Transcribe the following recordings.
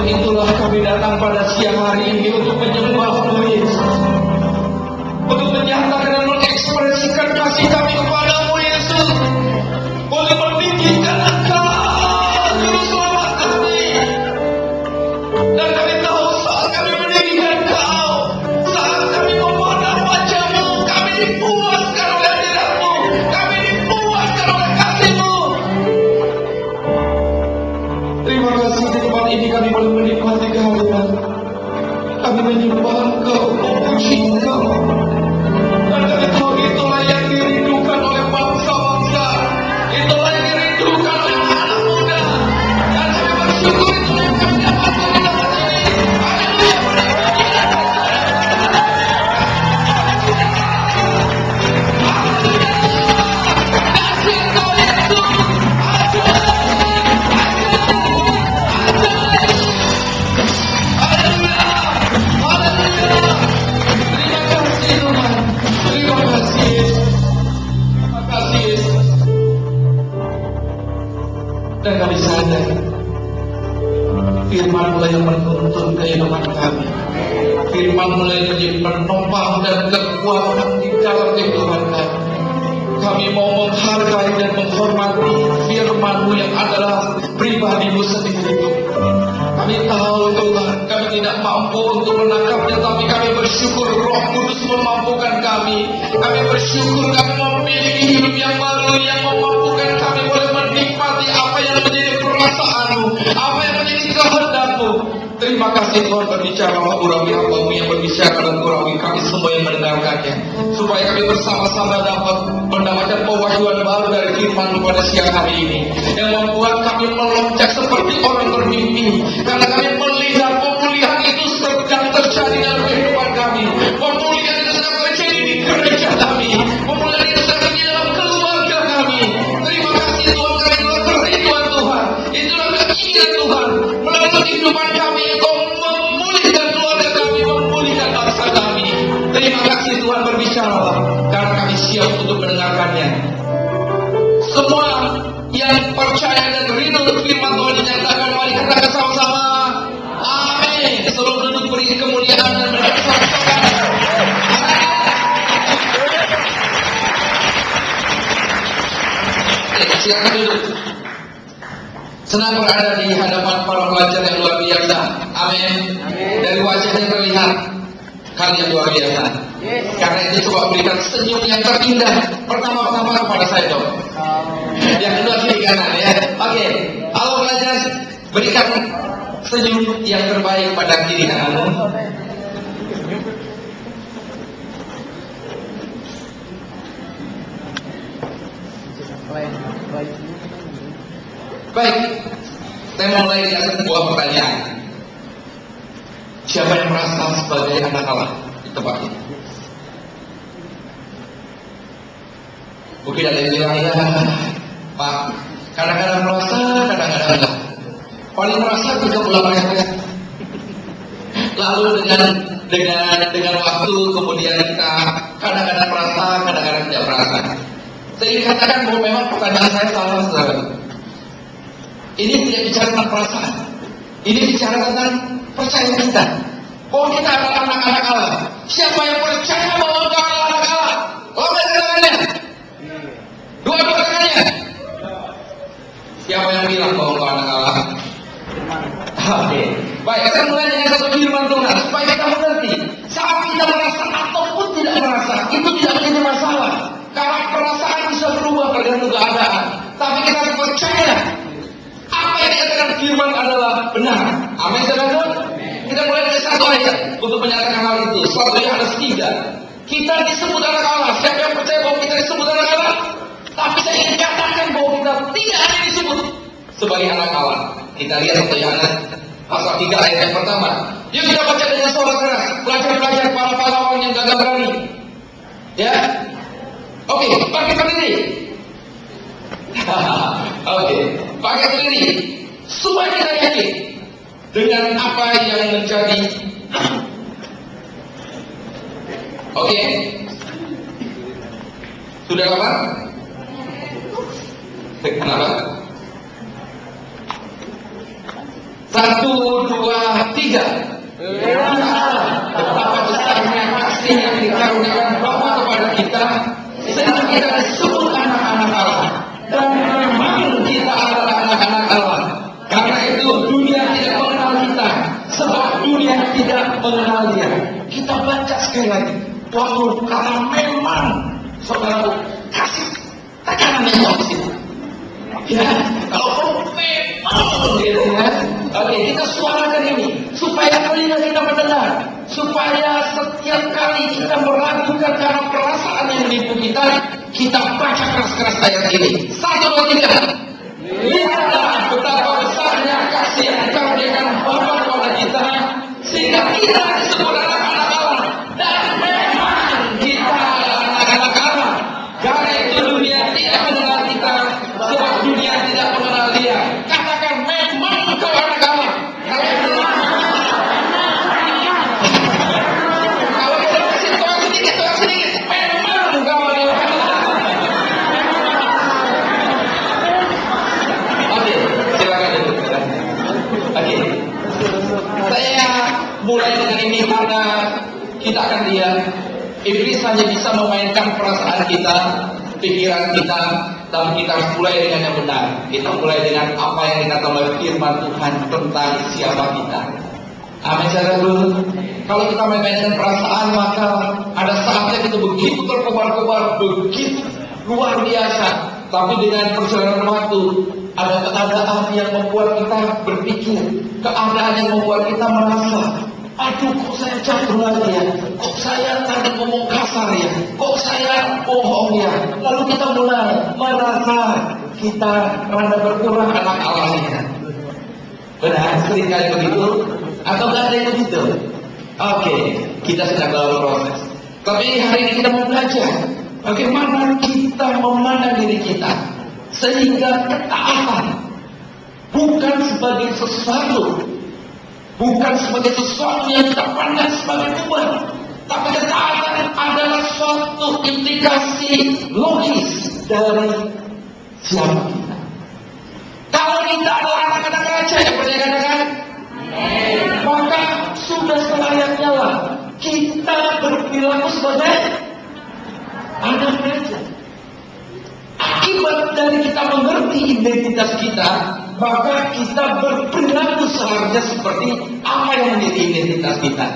itulah kami datang pada siang hari ini untuk menyembah-Mu Yesus, untuk menyatakan dan mengekspresikan kasih kami kepada-Mu Yesus, untuk meninggikan Engkau Juru Selamat kami. Dan kami tahu saat kami meninggikan Engkau, saat kami memandang wajah-Mu, kami dipuaskan oleh hadirat-Mu, kami dipuaskan oleh kasih-Mu. Terima kasih di tempat ini kami boleh menikmati kehadiran. Kami menyembah Engkau, memuji Engkau. Dan kami tahu itulah yang dirindukan oleh bangsa-bangsa, itulah yang dirindukan oleh anak muda. Dan kami bersyukur itulah yang kami dapatkan di tempat ini. Dan kami sadar firman mulai menuntun kehidupan kami. Firman mulai menjadi penopang dan kekuatan di dalam kehidupan kami. Kami mau menghargai dan menghormati firman-Mu yang adalah pribadi-Mu sendiri. Kami tahu Tuhan, kami tidak mampu untuk menangkapnya, tapi kami bersyukur Roh Kudus memampukan kami. Kami bersyukur kami memiliki hidup yang baru yang memampukan kami boleh menikmati apa yang menjadi perasaan-Mu, apa yang menjadi kehendak-Mu. Terima kasih Tuhan, berbicaralah urapi hamba-Mu yang berbicara dan urapi kami semua yang mendengarkannya, supaya kami bersama-sama dapat mendapatkan pewahyuan baru dari firman-Mu pada siang hari ini, yang membuat kami melonjak seperti orang bermimpi, karena kami melihat pemulihan itu sedang terjadi dalam kehidupan kami. Pemulihan itu sedang terjadi di gereja kami, pemulihan itu sedang terjadi dalam keluarga kami. Terima kasih Tuhan, kami telah kerinduan Tuhan, itulah keinginan Tuhan melalui kehidupan kami. Engkau memulihkan keluarga kami, memulihkan bangsa kami. Terima kasih Tuhan, berbicaralah, karena kami siap untuk mendengarkannya. Semua yang percaya dan rindu untuk firman Tuhan dinyatakan, mari katakan sama-sama amin. Seluruh penduduk beri kemuliaan dan berkata silakan duduk. Senang berada di hadapan para pelajar yang luar biasa. Amin. Dari wajahnya terlihat hal yang luar biasa. Karena itu coba berikan senyum yang terindah pertama-tama kepada saya dong. Yang kedua kiri kanan ya. Oke. Halo pelajar, berikan senyum yang terbaik pada kiri kananmu. Baik, saya mulai dengan sebuah pertanyaan. Siapa yang merasa sebagai anak Allah di tempat ini? Mungkin ada yang bilang, ya Pak, kadang-kadang merasa, kadang-kadang enggak. Paling merasa juga pulang ya. Lalu dengan waktu kemudian kita kadang-kadang merasa, kadang-kadang tidak merasa. Saya ingin katakan bahwa memang pertanyaan saya salah, saudara. Ini tidak bicara tentang perasaan. Ini bicara tentang percaya kita. Bahwa kita adalah anak-anak Allah. Siapa yang percaya bahwa engkau adalah anak Allah? Lompat tangannya. Dua-dua tangannya. Siapa yang bilang bahwa engkau anak Allah? Oke. Baik, kita mulai dengan satu firman Tuhan supaya kita mengerti. Saat kita merasa ataupun tidak merasa, itu tidak menjadi masalah. Karena perasaan bisa berubah tergantung keadaan. Tapi kita percaya apa yang dikatakan firman adalah benar. Amin, saudara. Kita mulai dari satu ayat untuk menyatakan hal itu. 1 Yohanes 3. Kita disebut anak Allah. Siapa yang percaya bahwa kita disebut anak Allah? Tapi saya ingin katakan bahwa kita tidak ada disebut sebagai anak Allah. Kita lihat 1 Yohanes pasal 3 ayat yang pertama. Yuk kita baca dengan suara keras. Pelajar-pelajar para pahlawan yang gagah berani. Ya. Oke, pakai berdiri. Oke, pakai berdiri. Supaya kita yakin dengan apa yang menjadi. Oke. Sudah lama? Kenapa? 1, 2, ketiga, betapa besarnya kasih yang dikaruniakan Bapa kepada kita, sehingga kita disebut anak-anak Allah. Dan memang kita adalah anak-anak Allah. Karena itu dunia tidak mengenal kita, sebab dunia tidak mengenal Dia. Kita baca sekali lagi, waktu karena memang, saudara kasih tekanan yang di situ. Ya, kalau memang gitu ya. Oke, kita suarakan ini supaya telinga kita mendengar, supaya setiap kali kita meragukan karena perasaan yang menipu kita baca keras-keras ayat ini. 1, 2, 3. Lihatlah betapa besarnya kasih yang dikaruniakan Bapa kepada kita, sehingga kita disebut anak-anak Allah. Dan memang kita adalah anak-anak Allah. Karena itu dunia tidak mengenal kita, sebab dunia tidak mengenal Dia. Katakan, memang kau anak Allah. Kalau kita kasih tolong sedikit, memang kau anak Allah. Oke, silakan dulu. Oke, saya mulai dengan ini karena kita akan lihat iblis hanya bisa memainkan perasaan kita, pikiran kita, tapi kita harus mulai dengan yang benar. Kita mulai dengan apa yang dikatakan oleh firman Tuhan tentang siapa kita. Amin, saudara. Kalau kita memainkan perasaan, maka ada saatnya kita begitu terkobar-kobar, begitu luar biasa. Tapi dengan perjalanan waktu, ada keadaan yang membuat kita berpikir, keadaan yang membuat kita merasa, aduh, kok saya jatuh lagi ya? Kok saya tadi ngomong kasar ya? Kok saya bohong ya? Lalu kita mulai merasa kita rada berkurang anak Allahnya. Benar, seringkali begitu? Atau nggak ada yang begitu? Oke, kita sedang dalam proses. Tapi hari ini kita mau belajar bagaimana kita memandang diri kita, sehingga ketaatan bukan sebagai sesuatu, bukan sebagai sesuatu yang kita pandang sebagai beban, tapi ketaatan adalah suatu implikasi logis dari siapa kita. Kalau kita adalah anak-anak raja yang percaya katakan, maka sudah selayaknya lah kita berperilaku sebagai anak raja. Akibat dari kita mengerti identitas kita, maka kita berperilaku seharusnya seperti apa yang menjadi identitas kita.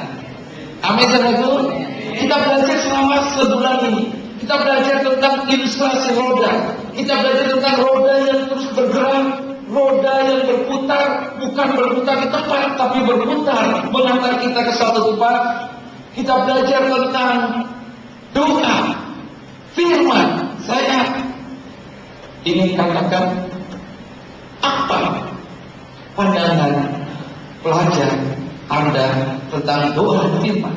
Amin, saudaraku. Kita belajar selama sebulan ini. Kita belajar tentang ilustrasi roda. Kita belajar tentang roda yang terus bergerak, roda yang berputar, bukan berputar di tempat, tapi berputar mengantar kita ke suatu tempat. Kita belajar tentang doa, firman. Saya ingin katakan, apa pandangan pelajar Anda tentang doa dan firman?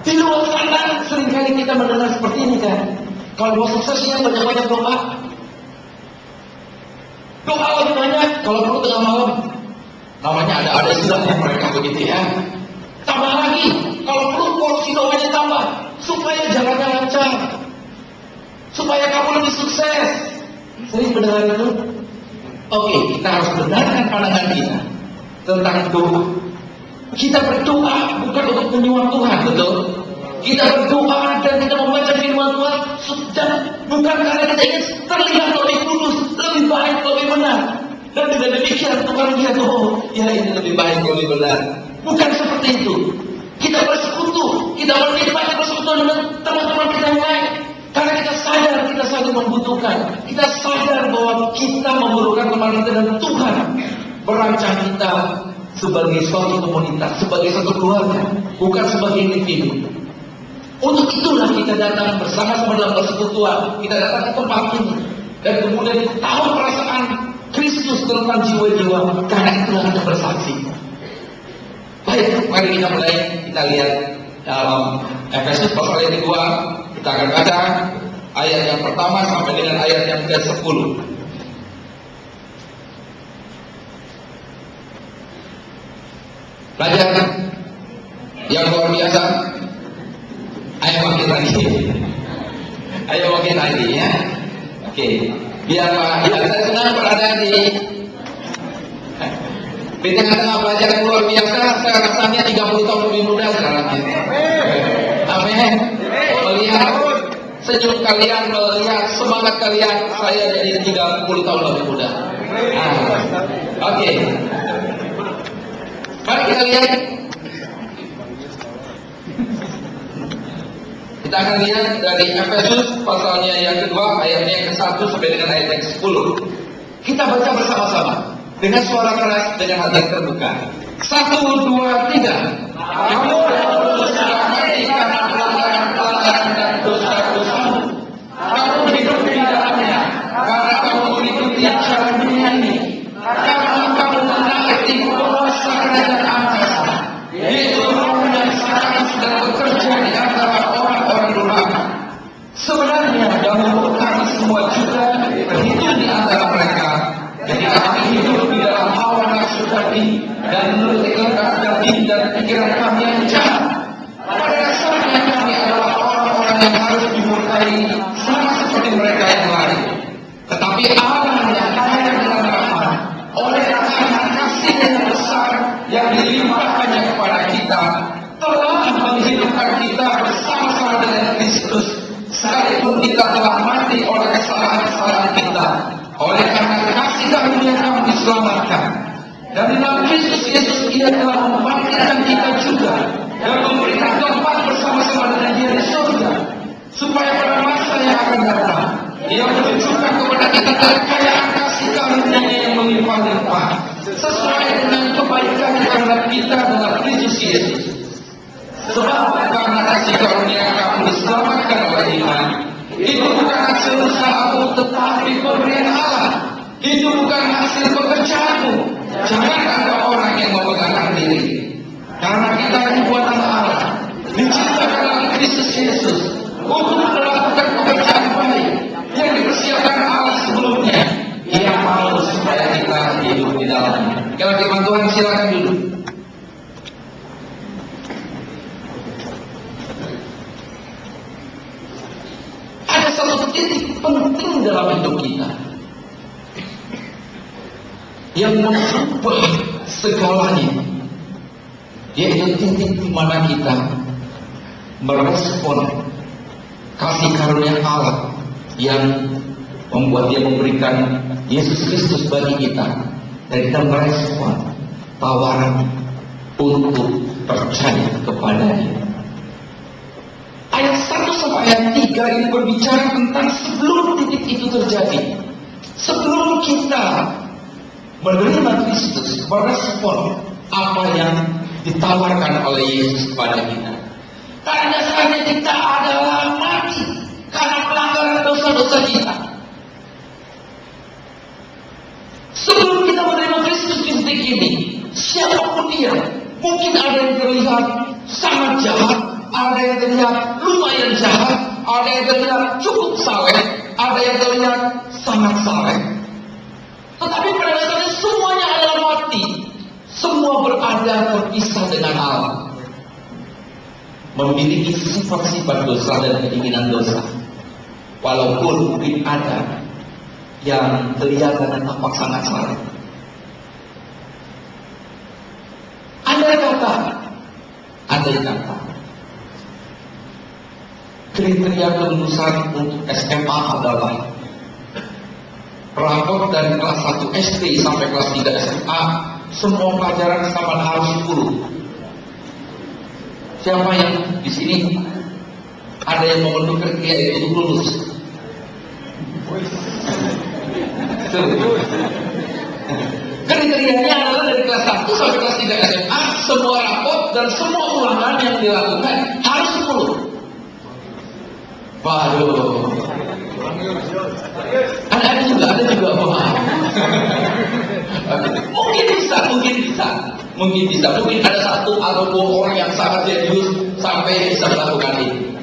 Di luar sana seringkali kita mendengar seperti ini kan. Kalau mau suksesnya banyak-banyak doa. Doa lebih banyak kalau perlu tengah malam. Namanya ada istilahnya mereka begitu ya. Tambah lagi, kalau perlu porsi doanya tambah supaya jalannya lancar, supaya kamu lebih sukses. Sering mendengar itu? Oke, kita harus benarkan pandangan kita tentang doa. Kita berdoa bukan untuk menyuap Tuhan, betul? Kita berdoa dan kita membaca firman Tuhan dan bukan karena kita ingin terlihat lebih kudus, lebih baik, lebih benar. Dan dengan demikian Tuhan lihat, oh, ya ini lebih baik, lebih benar. Bukan seperti itu. Kita bersekutu, kita menikmati persekutuan dengan teman-teman kita yang lain. Karena kita sadar kita saling membutuhkan. Kita sadar bahwa kita memerlukan teman kita, dan Tuhan merancang kita sebagai suatu komunitas, sebagai satu keluarga, bukan sebagai individu. Untuk itulah kita datang bersama-sama dalam persekutuan. Kita datang ke tempat ini dan kemudian kita tahu perasaan Kristus tentang jiwa-jiwa. Karena itulah kita bersaksi. Baik, mari kita mulai. Kita lihat dalam Efesus pasal yang kedua. Kita akan baca ayat yang pertama sampai dengan ayat yang ke-10. Belajar yang luar biasa. Ayo makin lagi. Ayo makin lagi ya. Oke. Biar Pak, ya, saya senang berada di Di tengah-tengah pelajaran luar biasa, saya rasanya 30 tahun lebih muda sekarang ini. Amin. Melihat senyum kalian, melihat semangat kalian, saya jadi 30 tahun lebih muda. Oke. Mari kita lihat. Kita akan lihat dari Efesus pasalnya yang kedua, ayatnya yang ke-1 sampai dengan ayat yang ke-10. Kita baca bersama-sama dengan suara keras, dengan hati yang terbuka. 1, 2, 3. Kamu sudah mati karena pelanggaran dan dosa-dosamu. Kamu hidup di dalamnya karena kamu mengikuti cara dunia ini. Karena kamu menaati kuasa kerajaan angkasa, yaitu roh yang sekarang sedang bekerja di antara orang-orang durhaka. Sebenarnya dahulu kami semua juga berhidup di antara mereka. Ketika kami hidup di dalam hawa nafsu tadi dan menurut kehendak daging dan pikiran kami yang jahat. Pada dasarnya kami adalah orang-orang yang harus dimurkai sama seperti mereka yang lain. Tetapi Allah yang kaya dengan rahmat, oleh karena kasih-Nya yang besar yang dilimpahkannya kepada kita, telah menghidupkan kita bersama-sama dengan Kristus, sekalipun kita telah mati oleh kesalahan-kesalahan kita. Oleh karena kasih karunia kami diselamatkan. Dan dalam Kristus Yesus Ia telah membangkitkan kita juga dan memberikan tempat bersama-sama dengan Dia di surga, supaya pada masa yang akan datang Ia menunjukkan kepada kita kekayaan kasih karunia-Nya yang melimpah-limpah sesuai dengan kebaikan terhadap kita dalam Kristus Yesus. Sebab karena kasih karunia kamu diselamatkan oleh iman, itu bukan hasil usahamu tetapi pemberian Allah. Itu bukan hasil pekerjaanmu. Jangan ada orang yang membanggakan diri. Karena kita ini buatan Allah, diciptakan dalam Kristus Yesus untuk melakukan pekerjaan baik yang dipersiapkan Allah sebelumnya. Ia mau supaya kita hidup di dalamnya. Kalau firman Tuhan, silakan duduk. Ada satu titik penting dalam hidup kita yang mengubah segalanya, yaitu titik di mana kita merespon kasih karunia Allah yang membuat Dia memberikan Yesus Kristus bagi kita, dan kita merespon tawaran untuk percaya kepada-Nya. Ayat 1 sampai ayat 3 ini berbicara tentang sebelum titik itu terjadi, sebelum kita menerima Kristus, merespon apa yang ditawarkan oleh Yesus kepada kita. Karena dasarnya kita adalah mati karena pelanggaran dosa-dosa kita. Sebelum kita menerima Kristus di titik ini, siapapun dia, mungkin ada yang terlihat sangat jahat, ada yang terlihat lumayan jahat, ada yang terlihat cukup saleh, ada yang terlihat sangat saleh. Tetapi pada dasarnya semuanya adalah mati. Semua berada terpisah dengan Allah, memiliki sifat-sifat dosa dan keinginan dosa. Walaupun mungkin ada yang kelihatan dan tampak sangat saleh. Andai kata kriteria kelulusan untuk SMA adalah raport dari kelas 1 SD sampai kelas 3 SMA, semua pelajaran sama harus 10. Siapa yang di sini ada yang memenuhi kriteria itu untuk lulus? Kriterianya adalah dari kelas 1 sampai kelas 3 SMA, semua raport dan semua ulangan yang dilakukan harus 10. Waduh, ada juga paham. Mungkin bisa. Mungkin ada satu atau dua orang yang sangat serius sampai bisa melakukan ini.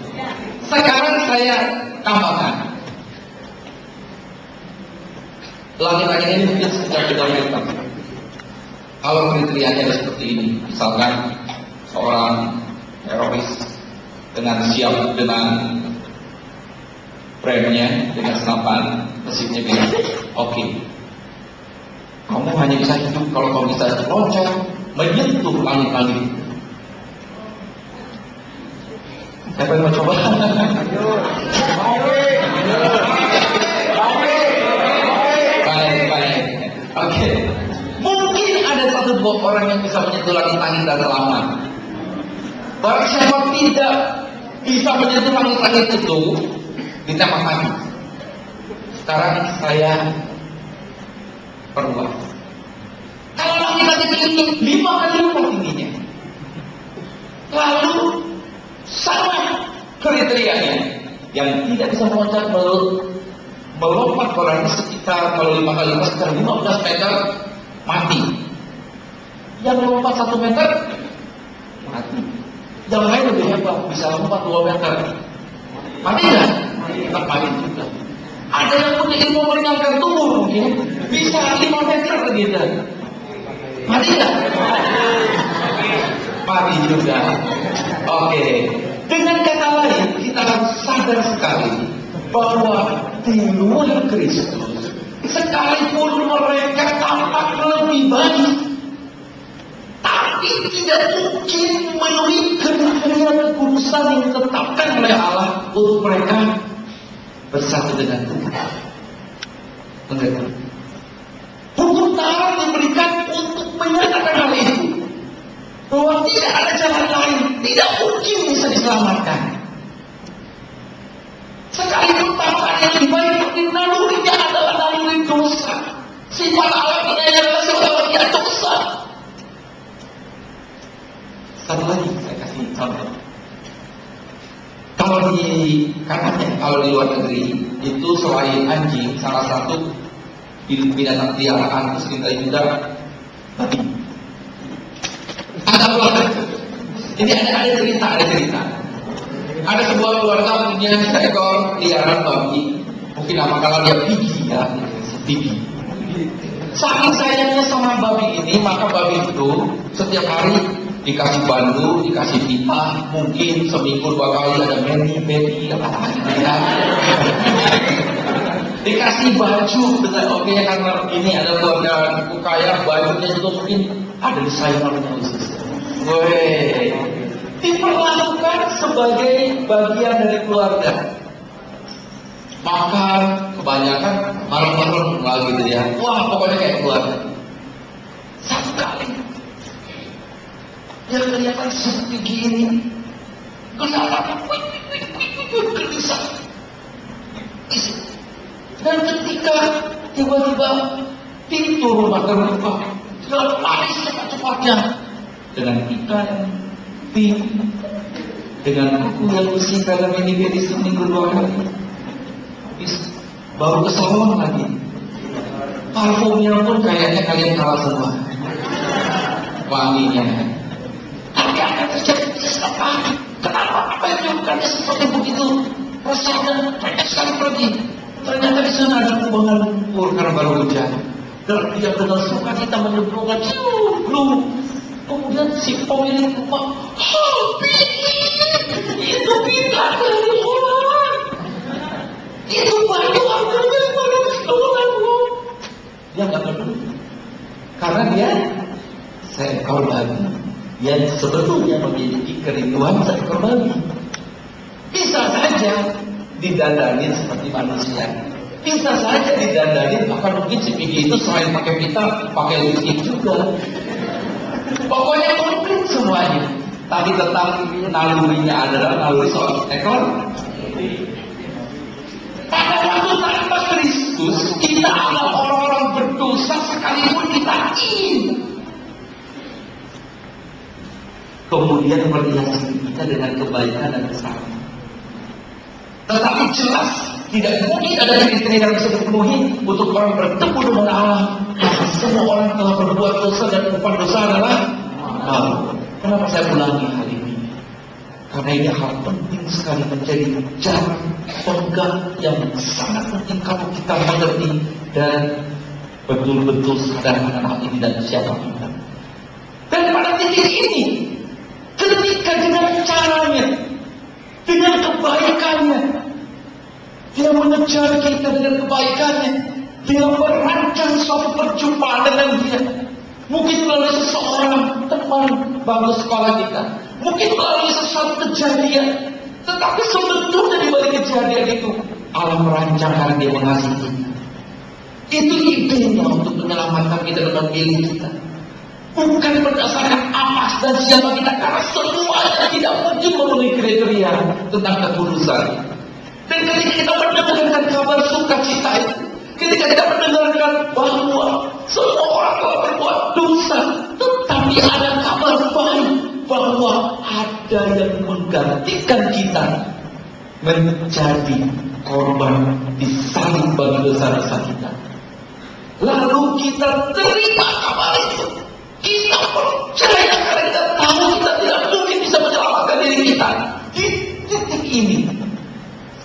Sekarang saya tambahkan, laki-laki ini mungkin sejak kita hitam. Kalau kriterianya seperti ini, misalkan seorang teroris dengan siap dengan remnya, dengan senapan, mesinnya bilang oke. Kamu hanya bisa hidup kalau kamu bisa loncat menyentuh langit-langit. Siapa yang mau coba? Baik. Oke. Mungkin ada satu dua orang yang bisa menyentuh langit-langit dan selamat. Barang siapa tidak bisa menyentuh langit-langit itu, ditembak mati. Sekarang saya perluas. Kalau langit-langit itu 5 kali lipat tingginya, lalu sama kriterianya, yang tidak bisa melompat orangnya sekitar, kalau 5 kali lipat sekitar 15 meter mati. Yang melompat 1 meter mati. Yang lain lebih hebat, bisa lompat 2 meter. Mati nggak? Tetap mati juga. Ada yang punya ilmu meringankan tubuh mungkin bisa 5 meter begitu. Mati nggak? Mati juga. Oke. Dengan kata lain, kita harus sadar sekali bahwa di luar Kristus, sekalipun mereka tampak lebih baik, tapi tidak mungkin memenuhi kriteria kekudusan yang ditetapkan oleh Allah untuk mereka bersatu dengan Tuhan. Benar. Hukum Taurat diberikan untuk menyatakan hal itu, bahwa tidak ada jalan lain, tidak mungkin bisa diselamatkan. Sekalipun tampak yang lebih baik, tapi nalurinya adalah naluri dosa. Sifat alaminya adalah sifat dosa. Satu lagi saya kasih contoh. Kalau di luar negeri itu selain anjing, salah satu binatang piaraan itu sering juga babi. Ada keluarga. Ini ada cerita. Ada sebuah keluarga punya seekor piaraan babi. Mungkin apakah dia Piggy ya, Piggy. Saking sayangnya sama babi ini, maka babi itu setiap hari dikasih bandu, dikasih pipa, mungkin seminggu 2 kali ada meni, dikasih baju dengan oke karena ini ada keluarga kaya, bajunya juga mungkin ada desainer khusus. Weh, diperlakukan sebagai bagian dari keluarga. Makan kebanyakan bareng-bareng lah gitu ya. Wah, pokoknya kayak keluarga. Satu kali yang kelihatan seperti gini, kelihatan gelisah. Dan ketika tiba-tiba pintu rumah terbuka, dia lari cepat-cepatnya dengan ikan, pink, dengan kuku yang besi dalam ini di seminggu 2 kali. Baru ke salon lagi. Parfumnya pun kayaknya kalian kalah semua. Wanginya. Tapi apa yang terjadi apa? Kenapa? Apa yang dilakukannya seperti begitu? Resah dan banyak sekali pergi. Ternyata di sana ada kubangan lumpur karena baru hujan. Dan dia dengan suka kita menyemplungkan kemudian si pemilik rumah, itu bintang dari orang. Itu baju harga daripada keseluruhanmu. Dia nggak peduli, karena dia seekor babi yang sebetulnya memiliki kerinduan seekor babi. Bisa saja didandani seperti manusia, bisa saja didandani, bahkan mungkin si Piggy itu selain pakai pita, pakai lipstick juga. Pokoknya komplit semuanya. Tapi tetap nalurinya adalah naluri seorang ekor. Pada waktu tanpa Kristus, kita adalah orang-orang berdosa sekalipun kita ingin. Kemudian berhiasi kita dengan kebaikan dan kesalahan. Tetapi jelas tidak mungkin ada kriteria yang bisa dipenuhi untuk orang bertemu dengan Allah. Semua orang telah berbuat dosa dan upah dosa adalah maut. Kenapa saya ulangi hal ini? Karena ini hal penting sekali, menjadi jalan pegang yang sangat penting kalau kita mengerti dan betul-betul sadar akan hal ini dan siapa kita. Dan pada titik ini, ketika dengan caranya, dengan kebaikannya, dia mengejar kita dengan kebaikannya, Dia merancang suatu perjumpaan dengan dia. Mungkin melalui seseorang teman bangku sekolah kita. Mungkin melalui sesuatu kejadian. Tetapi sebetulnya di balik kejadian itu, Allah merancangkan dia mengasihi kita. Itu idenya untuk menyelamatkan kita dan memilih kita. Bukan berdasarkan apa dan siapa kita, karena semuanya tidak mungkin memenuhi kriteria tentang kekudusan. Dan ketika kita mendengarkan kabar sukacita itu, ketika kita mendengarkan bahwa semua orang telah berbuat dosa, tetapi ada kabar baik bahwa ada yang menggantikan kita menjadi korban disalib bagi dosa-dosa kita. Lalu kita terima kabar itu. Kita percaya karena kita tahu kita tidak mungkin bisa menyelamatkan diri kita. Di titik ini,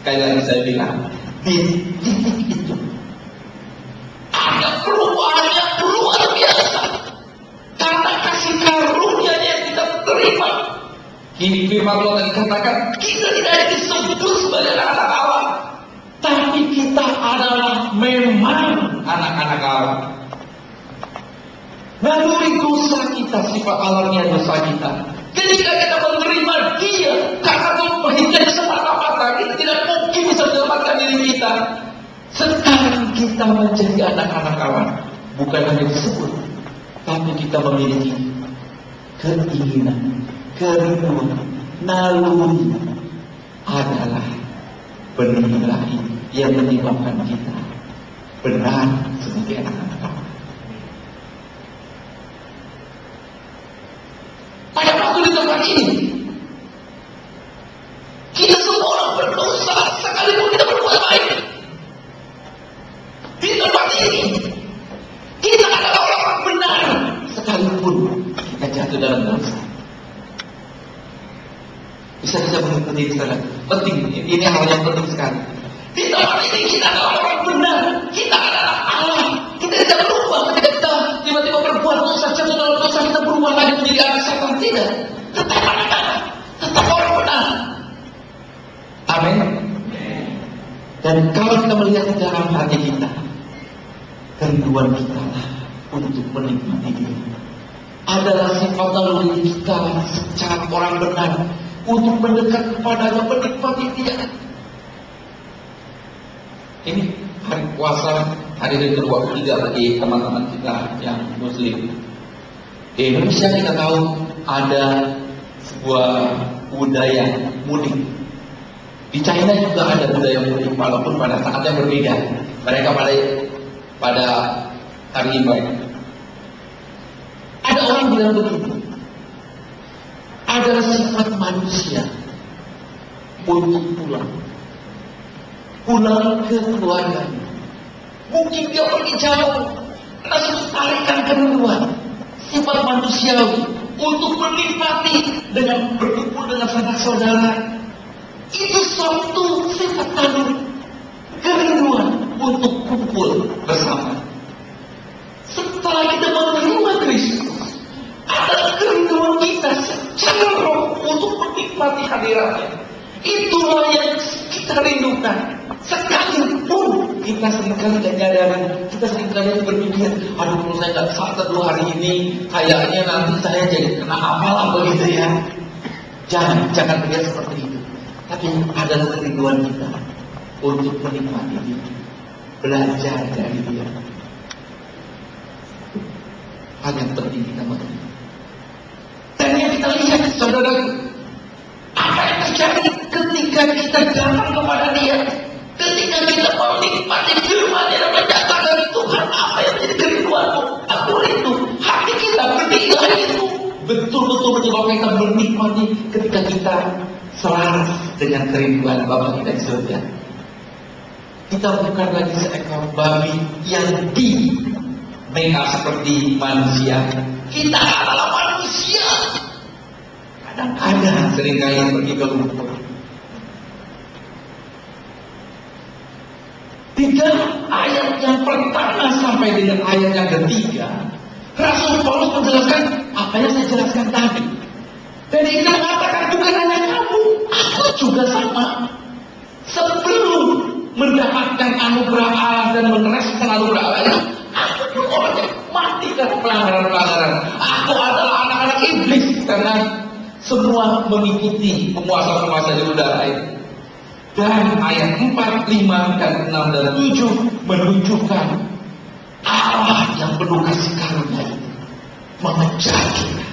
sekali lagi saya bilang, di titik itu ada perubahan yang luar biasa karena kasih karunia yang kita terima. Kini firman Tuhan dikatakan kita tidak disebut sebagai anak Allah, tapi kita adalah memang anak-anak Allah. Naluri dosa kita, sifat alamnya dosa kita. Ketika kita menerima Dia karena memberikan semata-mata, kita tidak mungkin bisa menyelamatkan diri kita. Sekarang kita menjadi anak-anak Allah, bukan hanya disebut, tapi kita memiliki keinginan, kerinduan, naluri adalah benih ilahi yang menyebabkan kita benar sebagai anak-anak Allah. Pada waktu di tempat ini, kita semua orang berdosa sekalipun kita berbuat baik. Di tempat ini, kita adalah orang benar sekalipun kita jatuh dalam dosa. Bisa mengikuti sana. Penting, ini hal yang penting sekali. Di tempat ini kita adalah orang benar, kita adalah Allah. Kita tidak berubah ketika kita tiba-tiba berbuat dosa, jatuh dalam dosa, kita berubah lagi menjadi anak setan. Tidak, tetap anak-anak, tetap orang benar. Amin. Dan kalau kita melihat ke dalam hati kita, kerinduan kita untuk menikmati Dia adalah sifat naluri kita secara orang benar untuk mendekat kepadanya, menikmati Dia. Ini hari puasa, hari ke-23 bagi teman-teman kita yang Muslim. Di Indonesia kita tahu ada sebuah budaya mudik. Di China juga ada budaya mudik, walaupun pada saat yang berbeda. Mereka pada hari Imlek. Ada orang bilang begini, ada sifat manusia untuk pulang ke keluarganya. Mungkin dia pergi jauh, langsung tarikan kerinduan. Sifat manusiawi untuk menikmati dengan berkumpul dengan sanak saudara. Itu suatu sifat naluri, kerinduan untuk kumpul bersama. Setelah kita menerima Kristus, ada kerinduan kita secara roh untuk menikmati hadiratnya. Itulah yang kita rindukan. Sekalipun kita seringkali tidak nyadari, kita seringkali berpikir, aduh kalau saya nggak saat teduh hari ini, kayaknya nanti saya jadi kena apalah begitu ya. Jangan lihat seperti itu. Tapi adalah kerinduan kita untuk menikmati Dia, belajar dari Dia. Hal yang penting kita mengerti. Dan yang kita lihat, saudara, apa yang terjadi ketika kita datang kepada Dia, ketika kita menikmati firman-Nya dan menyatakan Tuhan, apa yang menjadi kerinduanmu? Aku rindu. Hati kita berdiri itu betul-betul menyebabkan kita menikmati ketika kita selaras dengan kerinduan Bapa kita di surga. Kita bukan lagi seekor babi yang make-up seperti manusia. Kita adalah manusia. Kadang-kadang seringkali pergi ke lumpur. Di dalam ayat yang pertama sampai dengan ayat yang ketiga, Rasul Paulus menjelaskan apa yang saya jelaskan tadi. Dan dia mengatakan bukan hanya kamu, aku juga sama. Sebelum mendapatkan anugerah Allah dan merespon anugerah Allah itu, aku pun orang yang mati karena pelanggaran-pelanggaran. Aku adalah anak-anak iblis karena semua mengikuti penguasa-penguasa di udara itu. Dan ayat 4, 5, dan 6, dan 7 menunjukkan Allah yang penuh kasih karunia itu mengejar kita,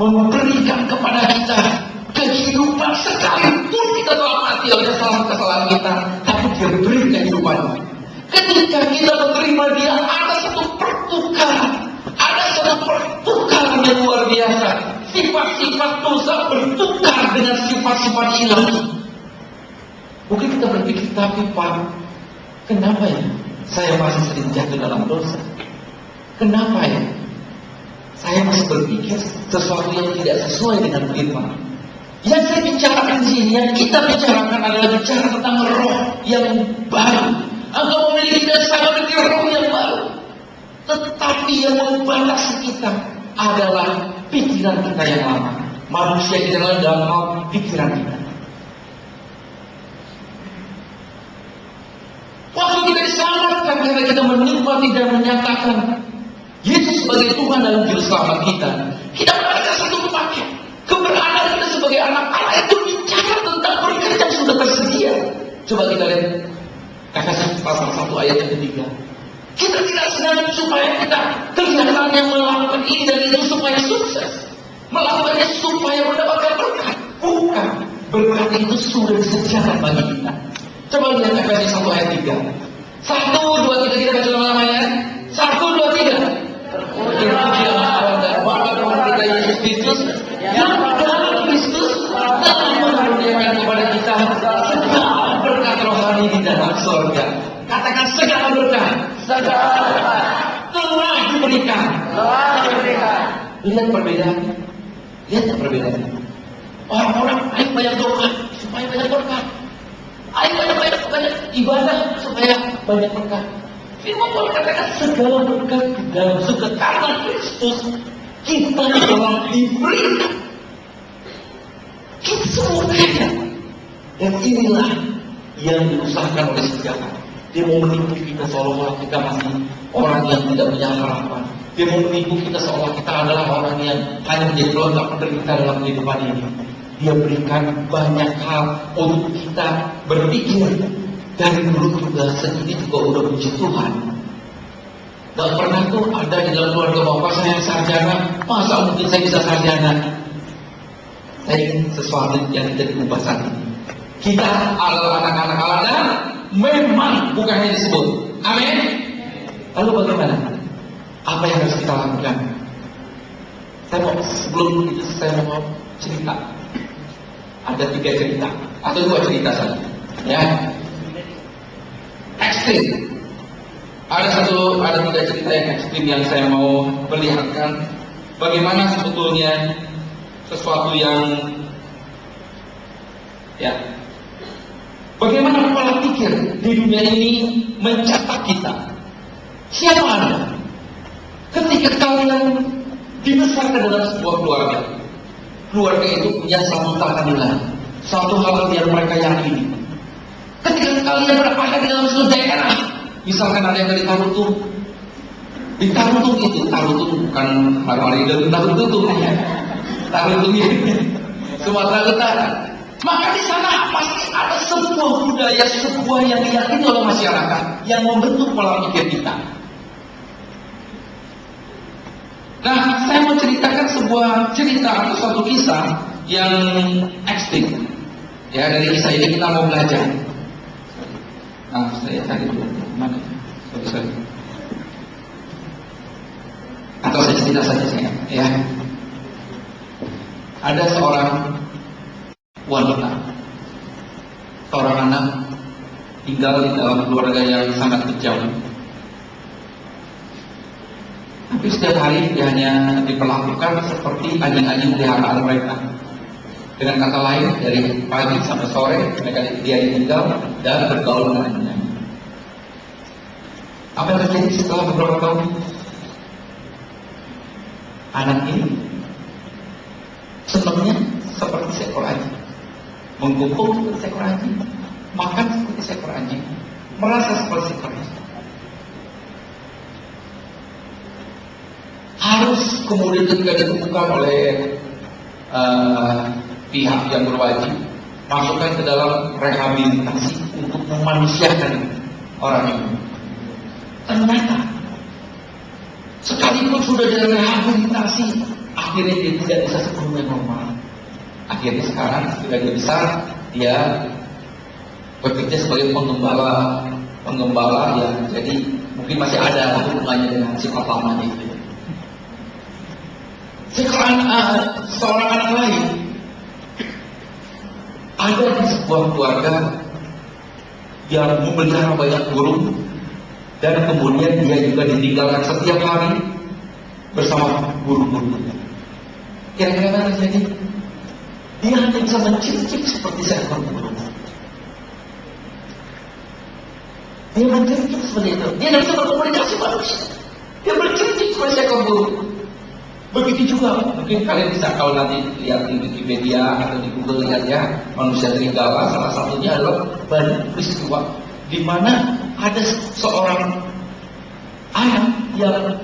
memberikan kepada kita kehidupan sekalipun kita telah mati oleh kesalahan-kesalahan kita, tapi Dia beri kehidupan. Ketika kita menerima Dia, ada satu pertukaran yang luar biasa. Sifat-sifat dosa bertukar dengan sifat-sifat ilahi. Mungkin kita berpikir, tapi Pak, kenapa ya saya masih sering jatuh dalam dosa? Kenapa ya saya masih berpikir sesuatu yang tidak sesuai dengan firman? Yang saya bicarakan di sini, yang kita bicarakan adalah bicara tentang roh yang baru. Engkau memiliki dan saya memiliki roh yang baru. Tetapi yang membatasi kita adalah pikiran kita yang lama. Manusia kita dalam hal pikiran kita. Waktu kita diselamatkan karena kita menikmati dan menyatakan Yesus sebagai Tuhan dalam juru selamat kita, kita mendapatkan satu paket. Keberadaan kita sebagai anak Allah itu bicara tentang berkat yang sudah tersedia. Coba kita lihat Efesus pasal 1 ayat yang ketiga. Kita tidak sedang supaya kita kelihatannya melakukan ini dan itu supaya sukses, melakukannya supaya mendapatkan berkat. Bukan, berkat itu sudah disediakan bagi kita. Coba lihat Efesus 1 ayat 3. 1, 2, 3, kita baca lama-lama ya. 1, 2, 3. Terpuji Allah dan Bapa Tuhan kita Yesus Kristus yang dalam Kristus telah mengaruniakan kepada kita segala berkat rohani di dalam surga. Katakan segala berkat. Telah diberikan. Lihat perbedaannya. Lihat perbedaannya. Orang-orang baik banyak doa supaya banyak berkat. Ayo banyak ibadah supaya banyak berkat. Firman Tuhan katakan segala berkat di dalam surga karena Kristus kita telah diberikan. Kita semua kaya. Dan inilah yang diusahakan oleh sejarah. Dia mau menipu kita seolah-olah kita masih orang yang tidak punya harapan. Dia mau menipu kita seolah kita adalah orang yang hanya menjadi pelengkap penderita dalam kehidupan ini. Dia berikan banyak hal untuk kita berpikir. Dari dulu juga segini juga udah puji Tuhan. Gak pernah tuh ada di dalam keluarga bapak saya yang sarjana. Masa mungkin saya bisa sarjana? Saya ingin sesuatu yang tidak diubah saat ini. Kita adalah anak-anak Allah dan memang bukan hanya disebut. Amin. Lalu bagaimana? Apa yang harus kita lakukan? Sebelum itu saya mau cerita. Ada 3 cerita atau 2 cerita saja. Ya. Ekstrim. Ada 3 cerita yang ekstrim yang saya mau perlihatkan. Bagaimana sebetulnya sesuatu yang ya. Bagaimana pola pikir di dunia ini mencatat kita. Siapa Anda? Ketika kalian dibesarkan dalam sebuah keluarga. Keluarga itu punya satu takaran, satu hal yang mereka yakini. Ketika kalian berada di dalam suatu daerah, misalkan ada yang dari Tarutung, di Tarutung itu, Tarutung bukan hari-hari dari Tarutung ya, Tarutung ini Sumatera Utara. Maka di sana pasti ada sebuah budaya, sebuah yang diyakini oleh masyarakat yang membentuk pola pikir kita. Nah, saya mau ceritakan sebuah cerita atau suatu kisah yang ekstrim. Ya, dari kisah ini kita mau belajar. Nah, saya cari dulu mana? Sorry. Atau saya cerita saja saya. Ya. Ada seorang wanita, seorang anak tinggal di dalam keluarga yang sangat kejam. Tapi setiap hari dia hanya diperlakukan seperti anjing-anjing peliharaan mereka. Dengan kata lain, dari pagi sampai sore dia tinggal dan bergaul dengan anjing-anjing. Apa yang terjadi setelah beberapa tahun? Anak ini senangnya seperti seekor anjing, mengkumpul seperti seekor anjing, makan seperti seekor anjing, merasa seperti seekor anjing. Harus kemudian ketika ditemukan oleh pihak yang berwajib, masukkan ke dalam rehabilitasi untuk memanusiakan orang ini. Ternyata sekalipun sudah direhabilitasi, akhirnya dia tidak bisa sepenuhnya normal. Akhirnya sekarang sudah dia besar, dia bekerja sebagai penggembala yang jadi mungkin masih ada hubungannya dengan si papanya itu. Seorang anak lain ada di sebuah keluarga yang memelihara banyak burung, dan kemudian dia juga ditinggalkan setiap hari bersama burung-burungnya. Kira-kira apa terjadi? Dia hanya bisa mencicip seperti seekor burung. Dia mencicip seperti itu. Dia tidak bisa berkomunikasi manusia. Dia mencicip seperti seekor burung. Begitu juga mungkin kalian bisa, kalau nanti lihat di Wikipedia atau di Google, lihat ya, manusia serigala salah satunya adalah banyak peristiwa di mana ada seorang anak yang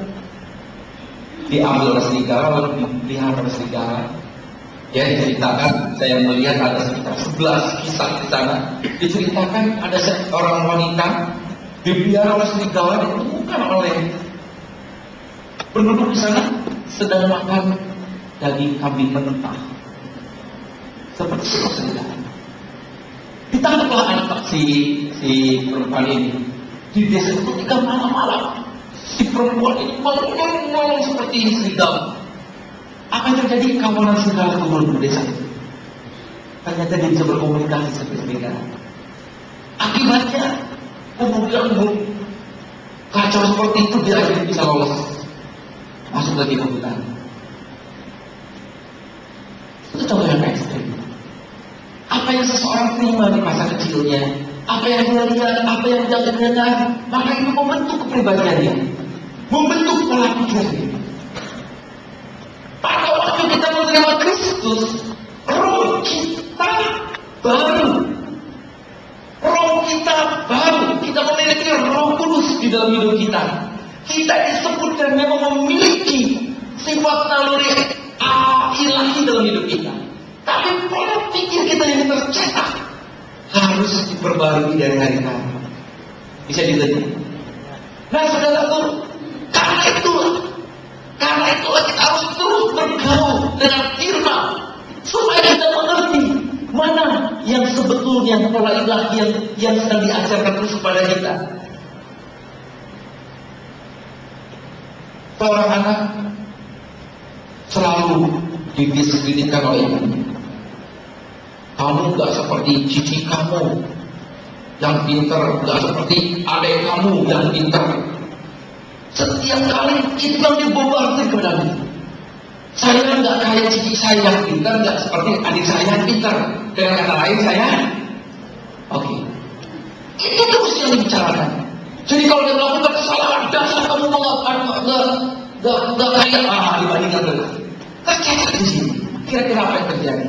diambil oleh serigala lalu dipelihara oleh serigala. Ya, diceritakan, saya melihat ada sekitar 11 kisah di sana. Diceritakan ada seorang wanita dipelihara oleh serigala, ditemukan oleh penduduk di sana sedang makan daging kambing mentah seperti seekor serigala. Ditangkaplah anak si perempuan ini di desa itu ketika malam-malam. Si perempuan ini melolong seperti serigala. Apa yang terjadi? Kawanan serigala turun ke desa itu. Ternyata dia bisa berkomunikasi seperti serigala. Akibatnya kemudian kacau seperti itu, dia akhirnya bisa lolos masuk lagi ke hutan. Itu contoh yang ekstrim. Apa yang seseorang terima di masa kecilnya, apa yang dia lihat, apa yang dia dengar, maka itu membentuk kepribadiannya, membentuk pola pikirnya. Pada waktu kita menerima Kristus, roh kita baru. Roh kita baru. Kita memiliki Roh Kudus di dalam hidup kita. Kita disebutkan memang memiliki sifat naluri ilahi dalam hidup kita. Tapi pola pikir kita yang tercetak harus diperbarui dari hari ke hari. Bisa dilihat. Nah, saudaraku, karena itulah kita harus terus bergaul dengan firman supaya kita mengerti mana yang sebetulnya pola ilahi yang sedang diajarkan terus kepada kita. Seorang anak selalu didisiplinkan oleh ibunya. Kamu gak seperti cici kamu yang pintar, gak seperti adik kamu yang pintar. Setiap kali itu yang dibombardir kepada kita. Saya gak kayak cici saya yang pintar, gak seperti adik saya yang pintar. Dengan kata lain saya, oke. Itu terus yang dibicarakan. Jadi kalau dia melakukan kesalahan, dasar kamu gak kayak dibandingkan dengan tercetak di sini. Kira-kira apa yang terjadi?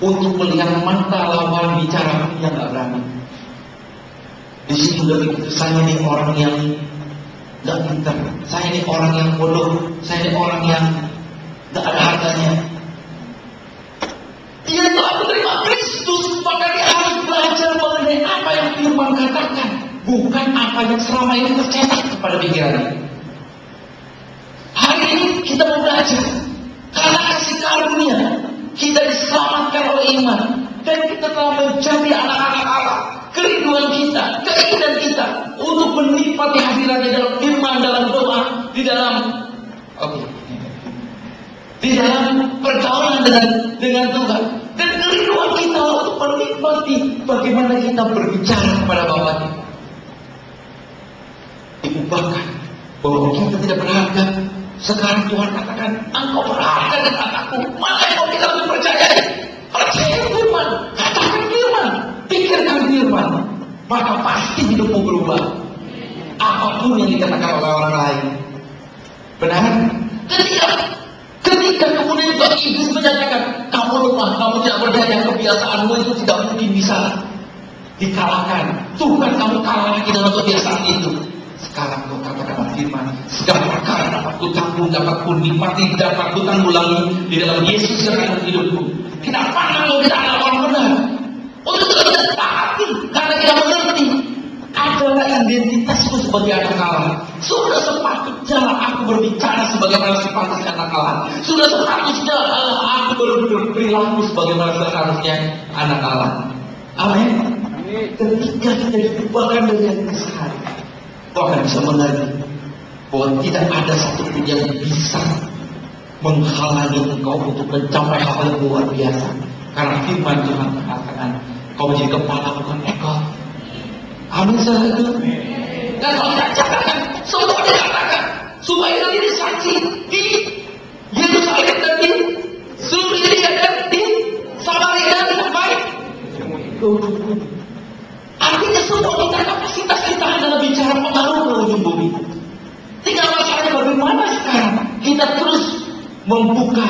Untuk melihat mata lawan bicara yang gak berani. Di sini juga begitu. Saya ini orang yang gak pintar, saya ini orang yang bodoh, saya ini orang yang gak ada harganya. Dia telah menerima Kristus, maka dia harus belajar mengenai apa yang firman katakan, bukan apa yang selama ini tercetak kepada pikirannya. Hari ini kita mau belajar karena kasih karunia kita diselamatkan oleh iman, dan kita telah menjadi anak-anak Allah. Kerinduan kita, keinginan kita untuk menikmati hadiratnya dalam firman, dalam doa, di dalam pergaulan dengan Tuhan, dan kerinduan kita untuk menikmati bagaimana kita berbicara kepada Bapa kita. Diubahkan bahwa kita tidak berharga. Sekarang Tuhan katakan, engkau berharga dan anakku, mana yang mau kita lebih percayai? Percaya firman, katakan firman, pikirkan firman, maka pasti hidupmu berubah. Apapun yang dikatakan oleh orang lain, benar? Ketika kemudian iblis menyatakan, kamu kamu lemah, kamu tidak berdaya, kebiasaanmu itu tidak mungkin bisa dikalahkan. Tuhan, kamu kalah lagi dalam kebiasaan itu. Sekarang kau katakan firman, segala perkara dapat kutanggung, dapat kunikmati, dapat kutanggulangi di dalam Yesus yang ada di hidupku. Kenapa kalau kita adalah orang benar? Untuk tidak taati, karena kita mengerti adalah identitasku sebagai anak Allah. Sudah sepatutnya aku berbicara sebagaimana sepatutnya anak Allah. Sudah sepatutnya aku berperilaku sebagaimana seharusnya anak Allah. Amin. Ketika kita diubahkan dari yang sehari, kau akan bisa mengerti bahwa tidak ada satupun yang bisa menghalangi engkau untuk mencapai hal yang luar biasa. Karena firman Tuhan mengatakan, kau menjadi kepala bukan ekor. Amin saudara. Dan kalau tidak katakan, semua dikatakan supaya ini saksi di Yerusalem dan di seluruh India dan di Samaria sampai. Artinya semua kita kapasitas kita adalah bicara pengaruh ke ujung bumi. Tinggal masalahnya bagaimana sekarang kita terus membuka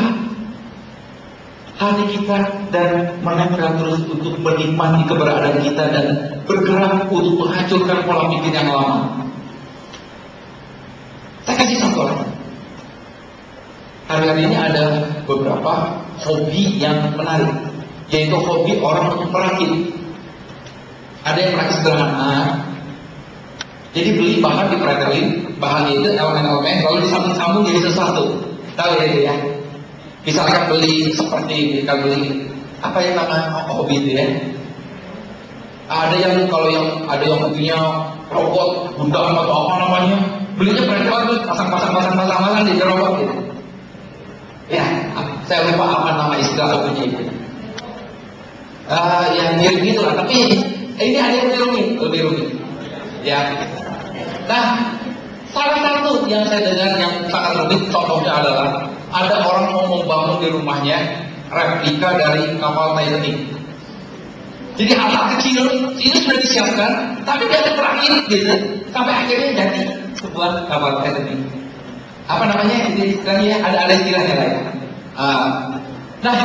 hati kita dan menempel terus untuk menikmati keberadaan kita dan bergerak untuk menghancurkan pola pikir yang lama. Saya kasih contoh. Hari-hari ini ada beberapa hobi yang menarik, yaitu hobi orang untuk merakit. Ada yang merakit sederhana, jadi beli bahan dipretelin, bahan itu elemen-elemen lalu disambung-sambung jadi sesuatu. Tahu ya itu ya? Misalkan beli seperti kita beli apa yang namanya hobi itu ya? Ada yang kalau yang ada yang punya robot gundam atau apa namanya, belinya pretel terus pasang di robot gitu. Ya, saya lupa apa nama istilah satunya itu. Yang mirip gitu lah, tapi ini ada yang lebih rumit. Ya. Nah, salah satu yang saya dengar yang sangat rumit contohnya adalah ada orang mau membangun di rumahnya replika dari kapal Titanic. Jadi hal-hal kecil itu sudah disiapkan, tapi dia terakhir gitu, sampai akhirnya jadi sebuah kapal Titanic. Apa namanya? Istilahnya ada istilahnya lah ya. Nah,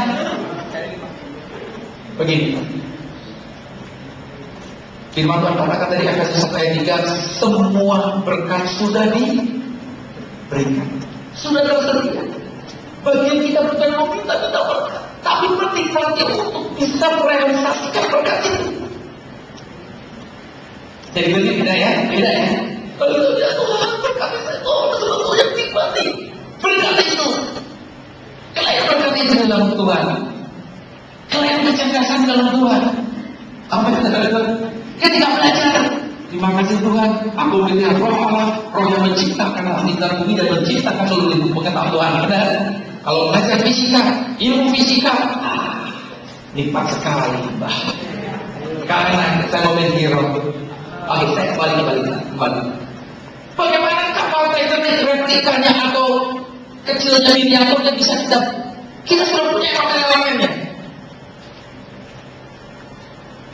begini. Firman Tuhan katakan tadi Efesus 1 ayat 3, semua berkat sudah diberikan, sudah tersedia. Bagian kita bukan meminta kita berkat, tapi berarti untuk bisa merealisasikan berkat itu. Jadi begini beda ya. Kalau kita bilang Tuhan berkat itu, sesuatu yang nikmati berkat itu. Kalian berkat itu dalam Tuhan, kalian kecerdasan dalam Tuhan. Apa yang kita lakukan? Ketika belajar, terima kasih Tuhan, aku melihat roh Allah, roh yang menciptakan langit dan bumi dan menciptakan seluruh pengetahuan. Benar. Kalau belajar fisika, ilmu fisika, nikmat sekali, Mbak. Karena saya mau main hero. Oke, saya kembali. Bagaimana kapal Titanic replikanya atau kecilnya miniaturnya bisa kita sudah punya elemen-elemennya.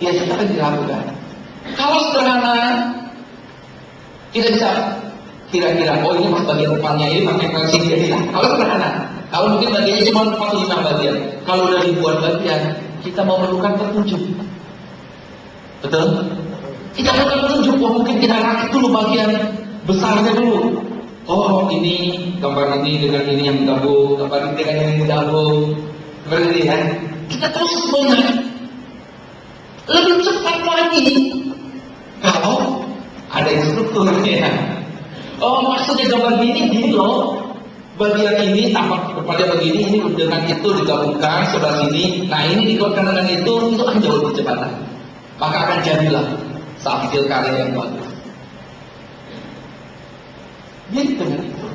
Ya, kita akan dilakukan. Kalau sederhana, kita bisa kira-kira, oh ini mas bagian depannya, ini pakai kursi dia. Kalau sederhana, kalau mungkin bagiannya cuma 45 bagian, kalau udah ribuan bagian, kita mau memerlukan petunjuk. Betul? Kita perlukan petunjuk, mungkin kita rakit dulu bagian besarnya dulu. Oh ini, gambar ini dengan ini yang digabung, gambar ini dengan yang digabung. Seperti ini ya. Kita terus melihat lebih cepat lagi kalau ada instrukturnya. Oh maksudnya gambar gini loh, bagian ini tampak kepada begini, ini dengan itu digabungkan sebelah sini. Nah ini dikeluarkan dengan itu akan jauh lebih cepat. Maka akan jadilah hasil karya yang bagus. Jadi dengan itu,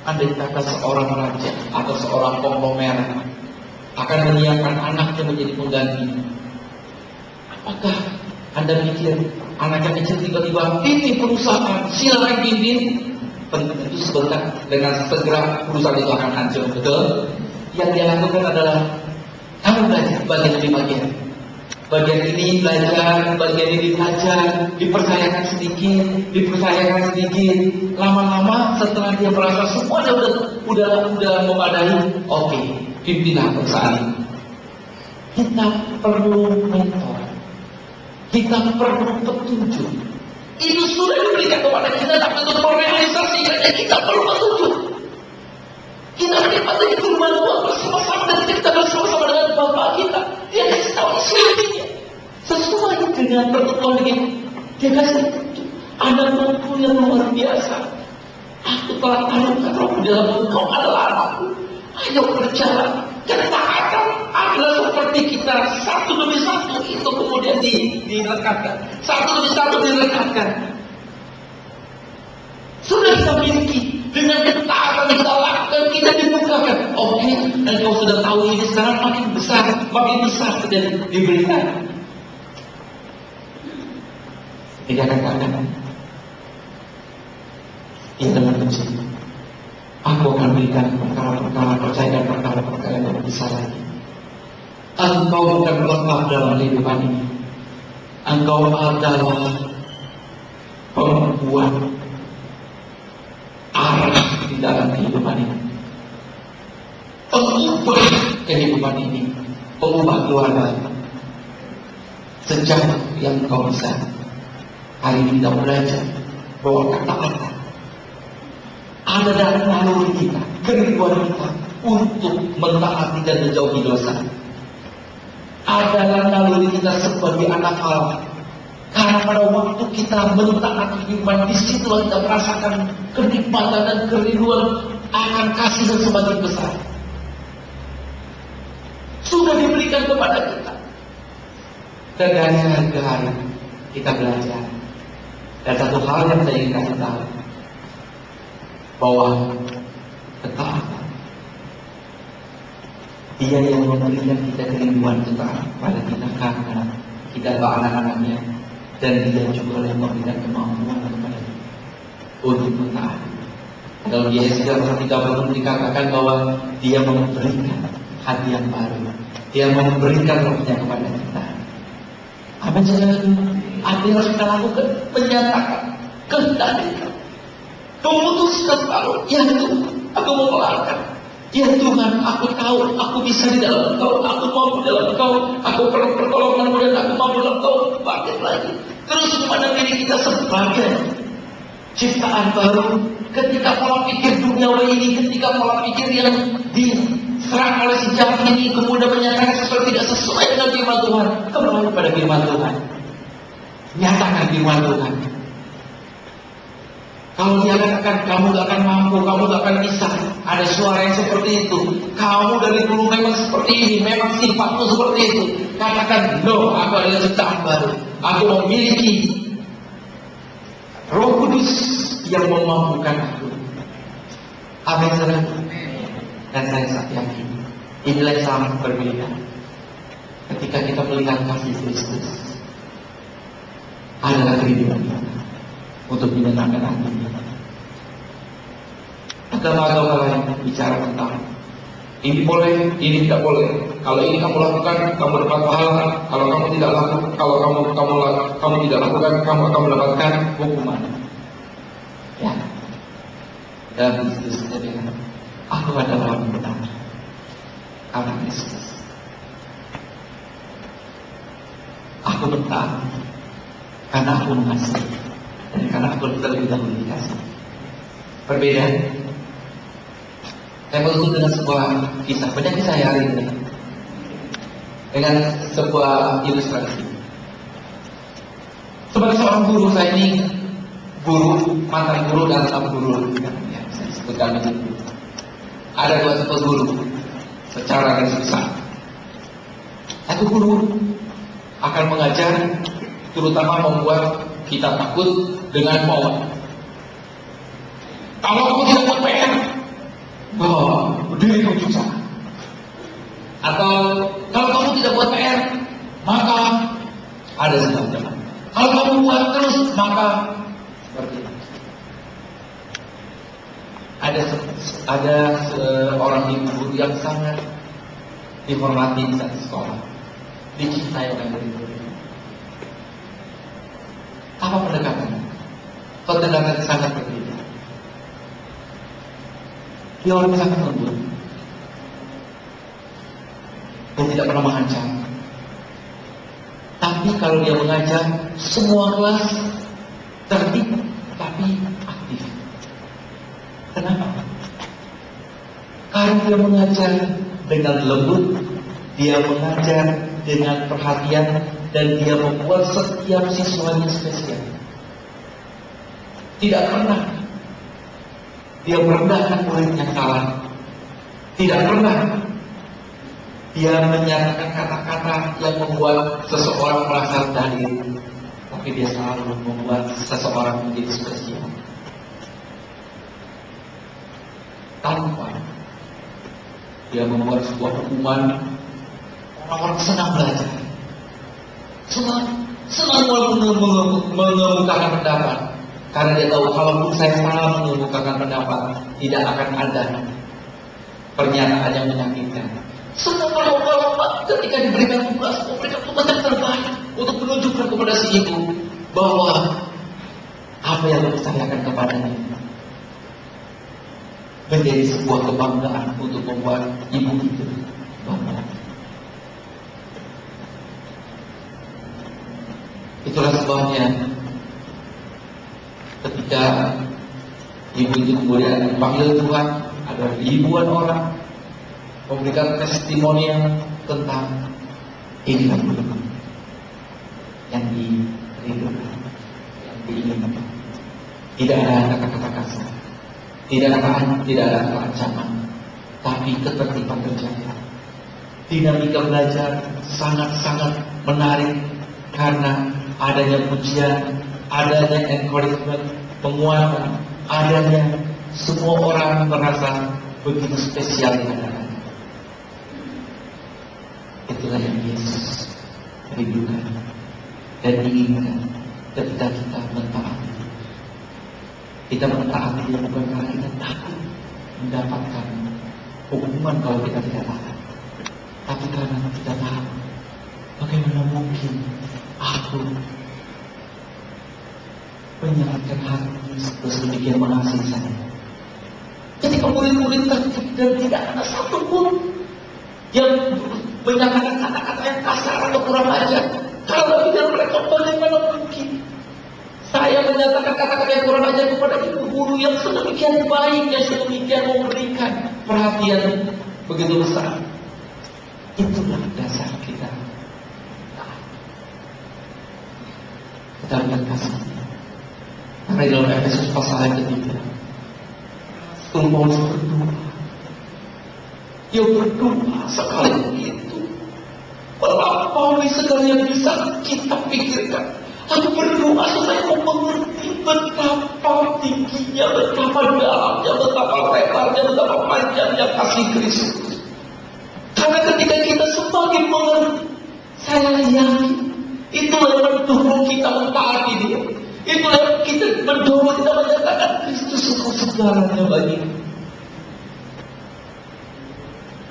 andai kata seorang raja atau seorang konglomerat akan menyiapkan anaknya menjadi pengganti, apakah Anda pikir anaknya kecil tiba-tiba pimpin perusahaan, silakan pimpin? Tentu sebentar dengan segera perusahaan itu akan hancur, betul? Yang dia lakukan adalah kamu belajar bagian demi bagian. Bagian ini belajar, bagian ini belajar, dipercayakan sedikit. Lama-lama setelah dia merasa semuanya udah memadai, oke, pimpinlah perusahaan ini. Kita perlu mentor, kita perlu petunjuk. Itu sudah diberikan kepada kita, tapi untuk merealisasikannya kita perlu petunjuk. Kita menikmati firman Tuhan bersama-sama dan kita bersama-sama dengan Bapak kita. Dia kasih tahu isinya. Sesuai dengan pertemuan ini. Dia kasih petunjuk. Ada waktu yang luar biasa. Aku telah taruhkan roh di dalam engkau adalah anakku. Ayo berjalan. Ketaatan adalah seperti kita satu demi satu itu kemudian dilekatkan. Satu demi satu dilekatkan. Sudah kita miliki. Dengan ketaatan kita lakukan, kita dibukakan. Oke, dan kau sudah tahu ini sekarang makin besar sudah diberikan. Tidak akan katakan. Ya dengan kunci. Aku akan berikan perkara-perkara percaya dan perkara-perkara yang besar lagi. Engkau bukan letak dalam kehidupan ini. Engkau adalah pembuat arah di dalam kehidupan ini, pengubah kehidupan ini, pengubah keluarga. Sejak yang kau bisa hari ini kita belajar bahwa kata-kata ada dalam naluri kita, kerinduan kita untuk mentaati dan menjauhi dosa. Adalah naluri kita sebagai anak Allah. Karena pada waktu kita mentaati kehidupan, disitulah kita merasakan kenikmatan dan kerinduan akan kasih yang semakin besar. Sudah diberikan kepada kita. Dan dari hari ke hari kita belajar. Dan satu hal yang saya ingin kasih tahu, bahwa ketaatan Dia yang memberikan kita kerinduan kepada kita karena kita adalah anak-anaknya. Dan Dia juga yang memberikan kemampuan kepada kita untuk mentaati. Dalam Yesaya 30 dikatakan bahwa Dia memberikan hati yang baru. Dia memberikan rohnya kepada kita. Apa yang harus kita lakukan? Menyatakan kehendak kita. Memutuskan selalu, ya Tuhan, aku mau melakukan. Ya Tuhan, aku tahu, aku bisa di dalam Engkau, aku mampu dalam Engkau, aku perlu pertolonganmu dan aku mampu dalam Engkau. Bangkit lagi. Terus kepada diri kita sebagai ciptaan baru. Ketika pola pikir duniawi ini, ketika pola pikir yang diserang oleh si jahat ini kemudian menyatakan sesuatu tidak sesuai dengan firman Tuhan, kembali pada firman Tuhan. Nyatakan firman Tuhan. Kalau dia katakan kamu gak akan mampu, kamu gak akan bisa, ada suara yang seperti itu. Kamu dari dulu memang seperti ini, memang sifatmu seperti itu. Katakan, no, aku adalah ciptaan baru. Aku memiliki Roh Kudus yang memampukan aku. Amin, saudara. Dan saya sangat yakin, inilah yang sangat berbeda. Ketika kita melihat kasih Kristus, adalah kerinduan kita untuk menyenangkan hati kita. Agama-agama lain bicara tentang ini boleh, ini tidak boleh. Kalau ini kamu lakukan, kamu dapat pahala. Kalau kamu tidak lakukan, kamu tidak lakukan, kamu akan mendapatkan hukuman. Ya. Dan Kristus sendiri, aku adalah orang benar karena Kristus. Aku benar karena aku mengasihi dan karena aku terlebih dahulu dikasih. Berbeda. Saya menutup dengan sebuah kisah, banyak kisah hari ini, dengan sebuah ilustrasi. Sebagai seorang guru, saya ini guru, mantan guru dan tetap guru, ya, saya sebutkan begitu. Ada dua tipe guru secara garis besar. Satu guru akan mengajar, terutama membuat kita takut dengan momen. Kalau kamu tidak buat PR, berdiri ujung sana. Atau kalau kamu tidak buat PR, maka ada semacam. Kalau kamu buat terus, maka seperti itu. Ada seorang ibu yang sangat dihormati di satu sekolah. dicintai oleh murid-murid. Apa pendekatan? Pendekatan sangat berbeda. Dia orang sangat lembut. Dia tidak pernah mengancam. Tapi kalau dia mengajar, semua kelas tertib tapi aktif. Kenapa? Karena dia mengajar dengan lembut, dia mengajar dengan perhatian, dan dia membuat setiap siswanya spesial. Tidak pernah dia merendahkan murid yang salah. Tidak pernah dia menyatakan kata-kata yang membuat seseorang merasa rendah diri. Tapi dia selalu membuat seseorang menjadi spesial. Tanpa dia membuat sebuah hukuman, orang-orang senang belajar. Senang mengemukakan pendapat. Karena dia tahu kalaupun saya salah mengemukakan pendapat, tidak akan ada pernyataan yang menyakitkan. Semua orang ketika diberikan tugas yang terbaik untuk menunjukkan kepada si ibu bahwa apa yang dipercayakan kepadanya menjadi sebuah kebanggaan untuk membuat ibu itu bangga. Itulah sebabnya ketika ibu itu kemudian dipanggil Tuhan, ada ribuan orang memberikan testimonial tentang inilah yang dirindukan, yang diinginkan. Tidak ada kata-kata kasar, tidak ada ancaman, tapi ketertiban berjalan. Dinamika belajar sangat-sangat menarik karena adanya pujian, adanya encouragement, penguatan, adanya semua orang merasa begitu spesial di hadapan. Itulah yang Yesus rindukan dan inginkan ketika kita mentaati. Kita mentaati bukan karena kita takut mendapatkan hukuman kalau kita tidak taat, tapi karena kita tahu bagaimana mungkin aku menyelamatkan hati sedemikian mengasihi saya. Ketika murid-murid tertib dan tidak ada satupun yang menyatakan kata-kata yang kasar atau kurang ajar, kalau tidak mereka bagaimana mungkin saya menyatakan kata-kata yang kurang ajar kepada ibu guru yang sedemikian baik, yang sedemikian memberikan perhatian begitu besar. Itulah dasar kita. Kita lihat kasihnya. Karena di dalam Efesus pasal yang ketiga, Rasul Paulus berdoa. Dia berdoa sekali begitu melampaui segala yang bisa kita pikirkan. Aku berdoa supaya kau mengerti betapa tingginya, betapa dalamnya, betapa lebarnya, betapa panjangnya kasih Kristus. Karena ketika kita semakin mengerti, saya yakin itulah yang mendorong kita mentaati Dia. Itulah yang kita mendorong kita menyatakan Kristus itu segalanya bagi.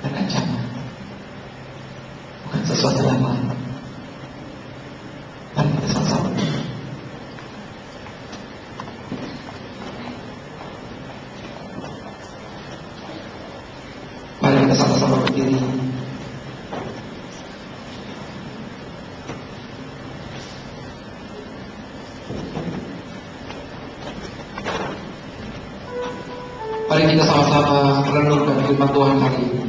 Dan ancaman bukan sesuatu yang lain. Mari kita sama-sama. Mari kita sama-sama berdiri. Mari kita sama-sama merenungkan firman Tuhan hari ini.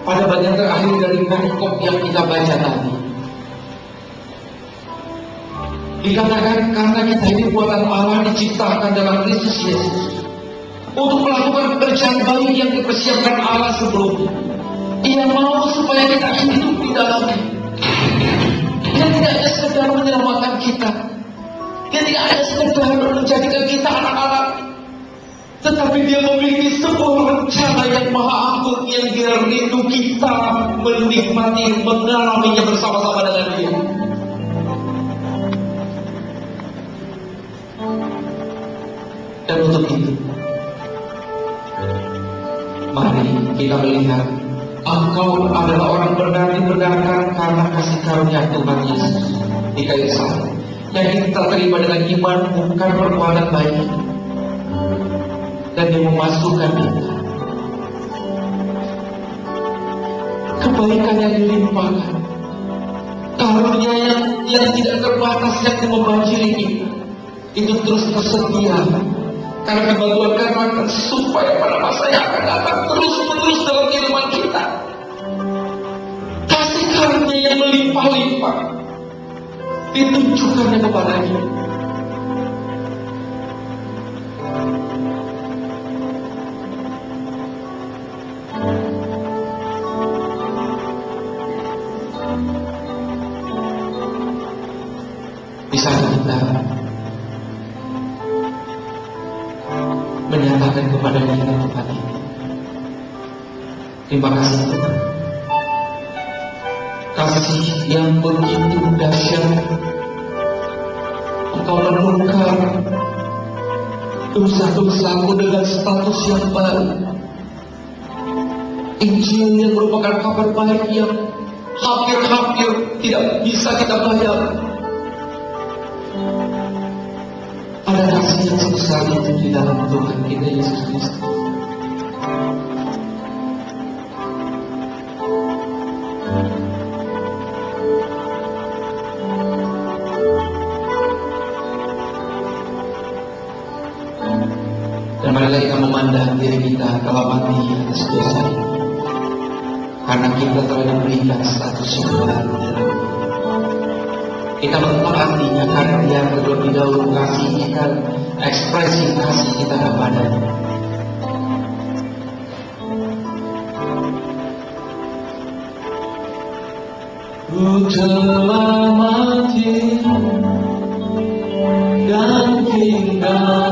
Pada bagian terakhir dari perikop yang kita baca tadi, dikatakan karena kita ini buatan Allah diciptakan dalam Kristus Yesus untuk melakukan pekerjaan baik yang dipersiapkan Allah sebelumnya. Ia mau supaya kita hidup di dalamnya. Dia tidak hanya sekedar menyelamatkan kita, Dia tidak hanya sekedar menjadikan kita anak-anak, tetapi Dia memiliki sebuah rencana yang maha agung yang Dia rindu kita menikmati, mengalaminya bersama-sama dengan Dia. Dan untuk itu, mari kita melihat Engkau adalah orang benar dibenarkan karena kasih karunia Tuhan Yesus di kayu salib, yang kita terima dengan iman bukan perbuatan baik, dan yang memasukkan kita kebaikan yang dilimpahkan, karunia yang tidak terbatas yang membanjiri kita, itu terus tersedia karena kebantuan karena supaya pada masa yang akan datang terus-menerus dalam kehidupan kita kasih karunia yang melimpah-limpah ditunjukkannya kepada kita. Di saat kita menyatakan kepada kita tempat ini, terima kasih Tuhan, kasih yang begitu dahsyat. Engkau menemukan dosa-dosaku dengan status yang baru. Injil yang merupakan kabar baik yang hampir-hampir tidak bisa kita bayar. Ada kasih yang sebesar itu di dalam Tuhan kita Yesus Kristus. Dan marilah kita memandang diri kita telah mati atas dosa ini, karena kita telah diberikan status yang baru di dalam Dia. Kita mentaatinya karena Dia terlebih dahulu kasih kita, ekspresi kasih kita kepadanya. Ku telah mati dan tinggal